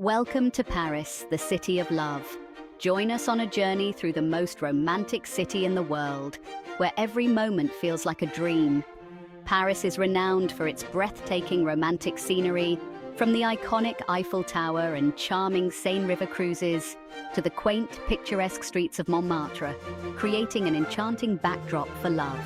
Welcome to Paris, the city of love. Join us on a journey through the most romantic city in the world, where every moment feels like a dream. Paris is renowned for its breathtaking romantic scenery, from the iconic Eiffel Tower and charming Seine River cruises to the quaint, picturesque streets of Montmartre, creating an enchanting backdrop for love.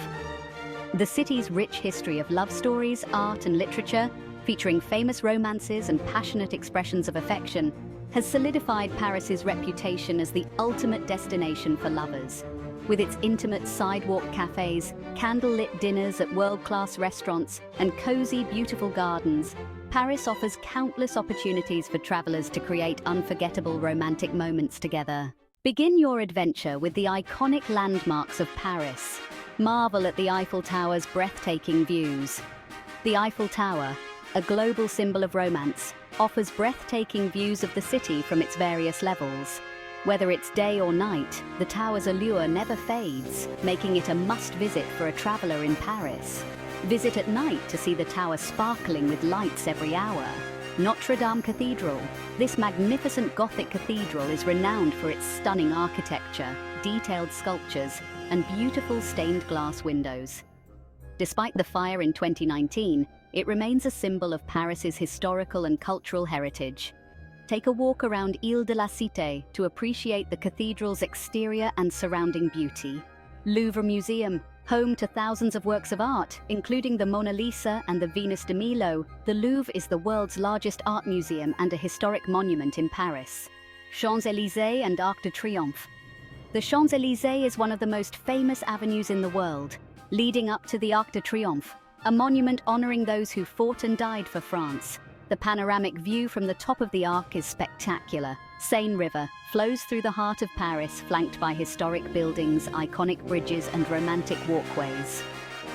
The city's rich history of love stories, art and literature, featuring famous romances and passionate expressions of affection, has solidified Paris's reputation as the ultimate destination for lovers. With its intimate sidewalk cafes, candlelit dinners at world-class restaurants, and cozy, beautiful gardens, Paris offers countless opportunities for travelers to create unforgettable romantic moments together. Begin your adventure with the iconic landmarks of Paris. Marvel at the Eiffel Tower's breathtaking views. The Eiffel Tower, a global symbol of romance, offers breathtaking views of the city from its various levels. Whether it's day or night, the tower's allure never fades, making it a must-visit for a traveler in Paris. Visit at night to see the tower sparkling with lights every hour. Notre Dame Cathedral. This magnificent Gothic cathedral is renowned for its stunning architecture, detailed sculptures, and beautiful stained glass windows. Despite the fire in 2019, it remains a symbol of Paris's historical and cultural heritage. Take a walk around Ile de la Cité to appreciate the cathedral's exterior and surrounding beauty. Louvre Museum, home to thousands of works of art, including the Mona Lisa and the Venus de Milo, the Louvre is the world's largest art museum and a historic monument in Paris. Champs-Élysées and Arc de Triomphe. The Champs-Élysées is one of the most famous avenues in the world, leading up to the Arc de Triomphe, a monument honoring those who fought and died for France. The panoramic view from the top of the Arc is spectacular. Seine River flows through the heart of Paris, flanked by historic buildings, iconic bridges, and romantic walkways.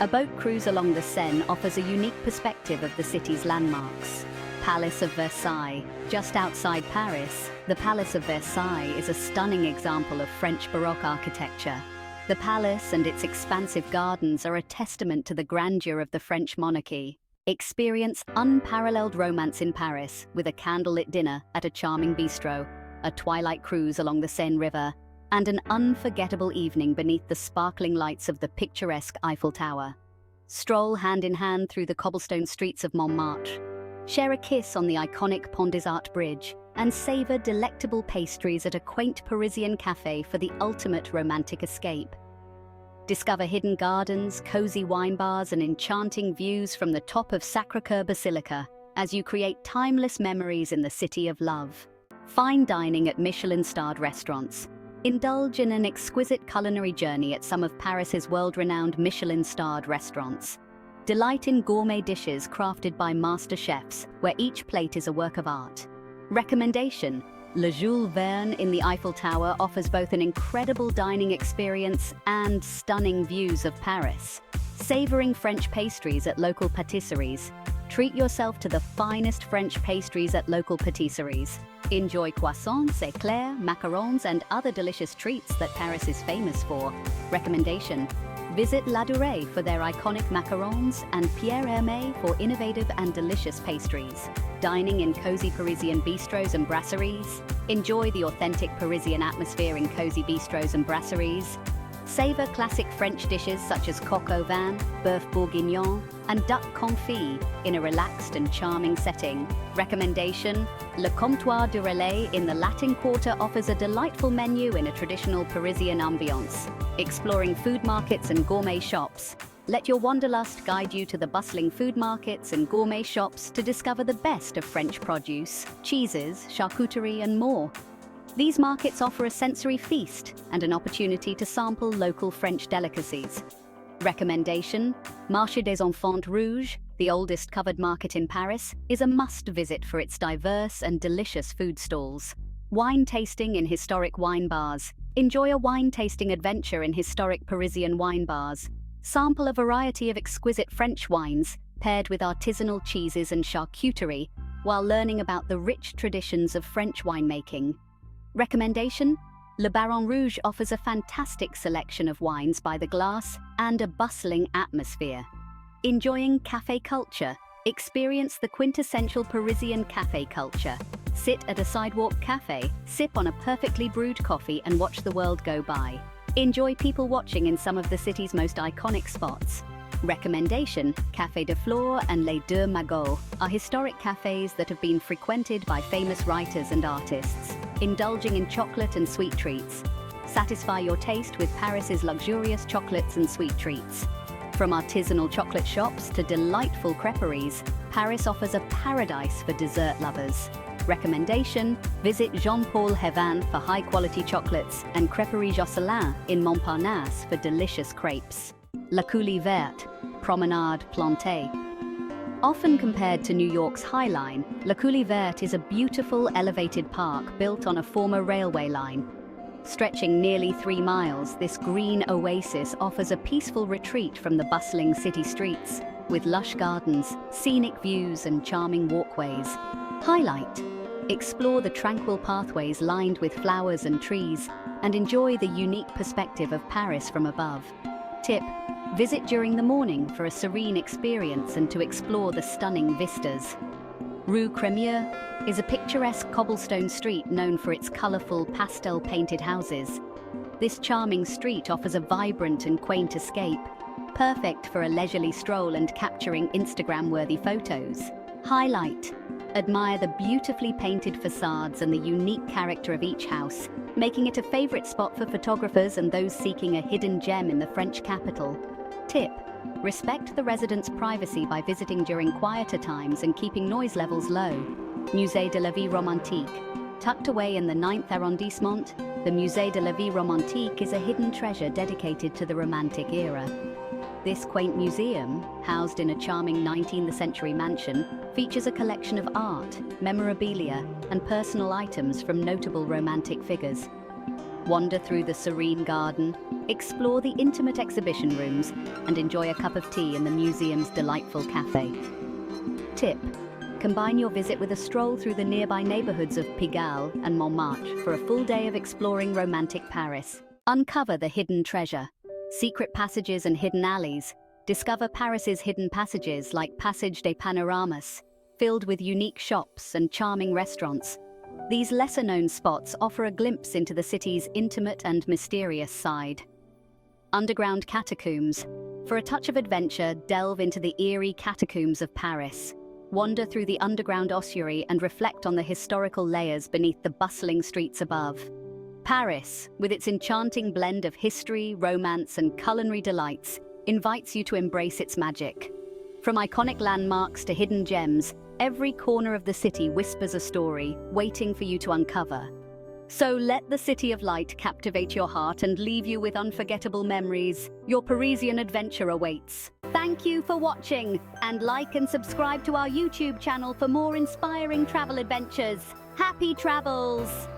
A boat cruise along the Seine offers a unique perspective of the city's landmarks. Palace of Versailles. Just outside Paris, the Palace of Versailles is a stunning example of French Baroque architecture. The palace and its expansive gardens are a testament to the grandeur of the French monarchy. Experience unparalleled romance in Paris with a candlelit dinner at a charming bistro, a twilight cruise along the Seine River, and an unforgettable evening beneath the sparkling lights of the picturesque Eiffel Tower. Stroll hand in hand through the cobblestone streets of Montmartre. Share a kiss on the iconic Pont des Arts Bridge, and savor delectable pastries at a quaint Parisian cafe for the ultimate romantic escape. Discover hidden gardens, cozy wine bars, and enchanting views from the top of Sacré-Cœur Basilica as you create timeless memories in the city of love. Fine dining at Michelin-starred restaurants. Indulge in an exquisite culinary journey at some of Paris's world-renowned Michelin-starred restaurants. Delight in gourmet dishes crafted by master chefs, where each plate is a work of art. Recommendation: Le Jules Verne in the Eiffel Tower offers both an incredible dining experience and stunning views of Paris. Savoring French pastries at local patisseries. Treat yourself to the finest French pastries at local patisseries. Enjoy croissants, eclairs, macarons, and other delicious treats that Paris is famous for. Recommendation: visit La Durée for their iconic macarons and Pierre Hermé for innovative and delicious pastries. Dining in cozy Parisian bistros and brasseries. Enjoy the authentic Parisian atmosphere in cozy bistros and brasseries. Savor classic French dishes such as coq au vin, bœuf bourguignon, and duck confit in a relaxed and charming setting. Recommendation: Le Comptoir du Relais in the Latin Quarter offers a delightful menu in a traditional Parisian ambiance. Exploring food markets and gourmet shops. Let your wanderlust guide you to the bustling food markets and gourmet shops to discover the best of French produce, cheeses, charcuterie, and more. These markets offer a sensory feast and an opportunity to sample local French delicacies. Recommendation: Marché des Enfants Rouges, the oldest covered market in Paris, is a must-visit for its diverse and delicious food stalls. Wine tasting in historic wine bars. Enjoy a wine tasting adventure in historic Parisian wine bars. Sample a variety of exquisite French wines, paired with artisanal cheeses and charcuterie, while learning about the rich traditions of French winemaking. Recommendation: Le Baron Rouge offers a fantastic selection of wines by the glass and a bustling atmosphere. Enjoying cafe culture. Experience the quintessential Parisian cafe culture. Sit at a sidewalk cafe, sip on a perfectly brewed coffee and watch the world go by. Enjoy people watching in some of the city's most iconic spots. Recommendation: Café de Flore and Les Deux Magots are historic cafes that have been frequented by famous writers and artists. Indulging in chocolate and sweet treats. Satisfy your taste with Paris's luxurious chocolates and sweet treats. From artisanal chocolate shops to delightful crêperies, Paris offers a paradise for dessert lovers. Recommendation: visit Jean-Paul Hevin for high-quality chocolates and Crêperie Josselin in Montparnasse for delicious crepes. La Coulée Verte, Promenade Plantée. Often compared to New York's High Line, La Coulée Verte is a beautiful elevated park built on a former railway line. Stretching nearly 3 miles, this green oasis offers a peaceful retreat from the bustling city streets, with lush gardens, scenic views and charming walkways. Highlight: explore the tranquil pathways lined with flowers and trees, and enjoy the unique perspective of Paris from above. Tip: visit during the morning for a serene experience and to explore the stunning vistas. Rue Crémieux is a picturesque cobblestone street known for its colorful, pastel-painted houses. This charming street offers a vibrant and quaint escape, perfect for a leisurely stroll and capturing Instagram-worthy photos. Highlight: admire the beautifully painted facades and the unique character of each house, making it a favorite spot for photographers and those seeking a hidden gem in the French capital. Tip: respect the residents' privacy by visiting during quieter times and keeping noise levels low. Musée de la Vie Romantique. Tucked away in the 9th arrondissement, the Musée de la Vie Romantique is a hidden treasure dedicated to the Romantic era. This quaint museum, housed in a charming 19th century mansion, features a collection of art, memorabilia, and personal items from notable romantic figures. Wander through the serene garden, explore the intimate exhibition rooms, and enjoy a cup of tea in the museum's delightful cafe. Tip: combine your visit with a stroll through the nearby neighborhoods of Pigalle and Montmartre for a full day of exploring romantic Paris. Uncover the hidden treasure. Secret passages and hidden alleys. Discover Paris's hidden passages like Passage des Panoramas, filled with unique shops and charming restaurants. These lesser-known spots offer a glimpse into the city's intimate and mysterious side. Underground catacombs. For a touch of adventure, delve into the eerie catacombs of Paris. Wander through the underground ossuary and reflect on the historical layers beneath the bustling streets above. Paris, with its enchanting blend of history, romance, and culinary delights, invites you to embrace its magic. From iconic landmarks to hidden gems, every corner of the city whispers a story, waiting for you to uncover. So let the City of Light captivate your heart and leave you with unforgettable memories. Your Parisian adventure awaits. Thank you for watching, and like and subscribe to our YouTube channel for more inspiring travel adventures. Happy travels!